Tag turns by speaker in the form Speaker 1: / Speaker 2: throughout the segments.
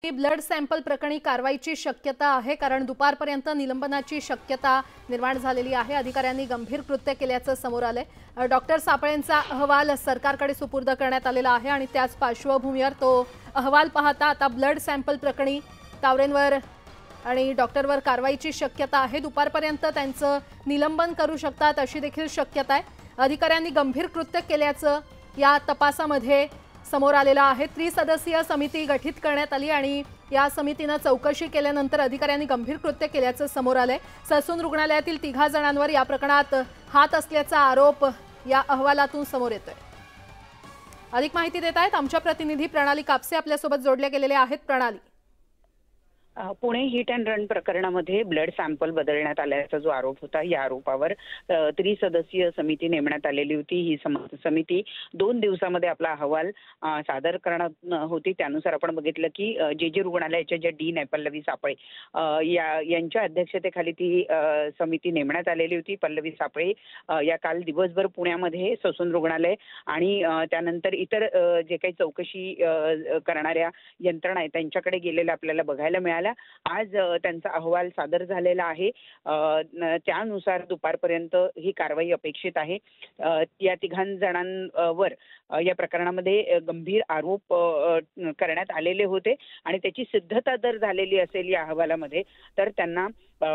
Speaker 1: Blood sample प्रकरणी कारवाईची शक्यता आहे, कारण दुपारपर्यंत निलंबनाची शक्यता निर्माण झालेली आहे। अधिकाऱ्यांनी गंभीर कृत्य केल्याचं समोर आलंय। डॉक्टर सापळेंचा अहवाल सरकारकडे सुपूर्द करण्यात आलेला आहे आणि त्याच पार्श्वभूमीवर तो अहवाल पाहता आता ब्लड सॅम्पल प्रकरणी तावरेंवर आणि डॉक्टरवर कारवाईची शक्यता आहे। दुपारपर्यंत त्यांचं निलंबन करू शकतात अशी देखील शक्यता आहे। अधिकाऱ्यांनी गंभीर कृत्य केल्याचं या तपासामध्ये समोर आलेला आहे। त्रिसदस्यीय समिती गठीत करण्यात आली आणि या समितीने चौकशी केल्यानंतर अधिकाऱ्यांनी गंभीर कृत्य केल्याचं समोर आलंय। ससून रुग्णालयातील 3 जणांवर या प्रकरणात हात असल्याचा आरोप या अहवालातून समोर येतोय। अधिक माहिती देत आहेत आमच्या प्रतिनिधी प्रणाली कापसे आपल्यासोबत जोडले गेलेले आहेत। प्रणाली,
Speaker 2: पुणे हिट अँड रन प्रकरणामध्ये ब्लड सॅम्पल बदलण्यात आल्याचा जो आरोप होता, या आरोपावर त्रिसदस्यीय समिती नेमण्यात आलेली होती। ही समिती 2 दिवसामध्ये आपला अहवाल सादर करणार होती। त्यानुसार आपण बघितलं की जे रुग्णालयाच्या ज्या डीन आहे पल्लवी सापळे यांच्या अध्यक्षतेखाली ती समिती नेमण्यात आलेली होती। पल्लवी सापळे या काल दिवसभर पुण्यामध्ये ससून रुग्णालय आणि त्यानंतर इतर जे काही चौकशी करणाऱ्या यंत्रणा आहेत त्यांच्याकडे गेलेल्या आपल्याला बघायला मिळाल्या। आज त्यांचा अहवाल सादर झालेला आहे। त्यानुसार दुपारपर्यंत ही कारवाई अपेक्षित आहे। या 3 जणांवर या प्रकरणामध्ये गंभीर आरोप करण्यात आलेले होते आणि त्याची सिद्धता जर झालेली असेल या अहवालामध्ये तर त्यांना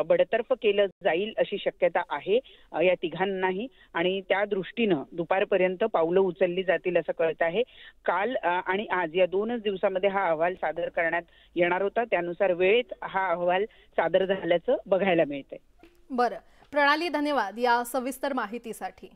Speaker 2: बडतर्फ केलं जाईल अशी शक्यता आहे या 3घांनाही आणि त्या दृष्टीनं दुपारपर्यंत पावलं उचलली जातील असं कळत आहे। काल आणि आज या 2च दिवसामध्ये हा अहवाल सादर करण्यात येणार होता। त्यानुसार वेळेत हा अहवाल सादर झाल्याचं बघायला मिळतंय।
Speaker 1: बरं प्रणाली, धन्यवाद या सविस्तर माहितीसाठी।